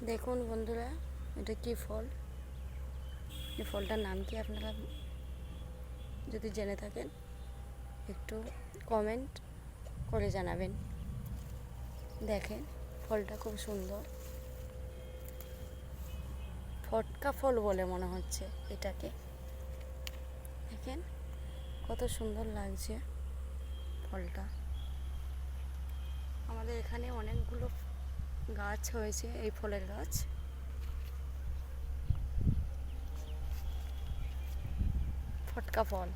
দেখুন বন্ধুরা, এটা কি ফল? এই ফলটার নাম কি আপনারা যদি জেনে থাকেন একটু কমেন্ট করে জানাবেন। দেখেন, ফলটা খুব সুন্দর, ফটকা ফল বলে মনে হচ্ছে এটাকে। দেখেন কত সুন্দর লাগছে ফলটা। আমাদের এখানে অনেকগুলো গাছ হয়েছে এই ফলের গাছ। ফটকা ফল।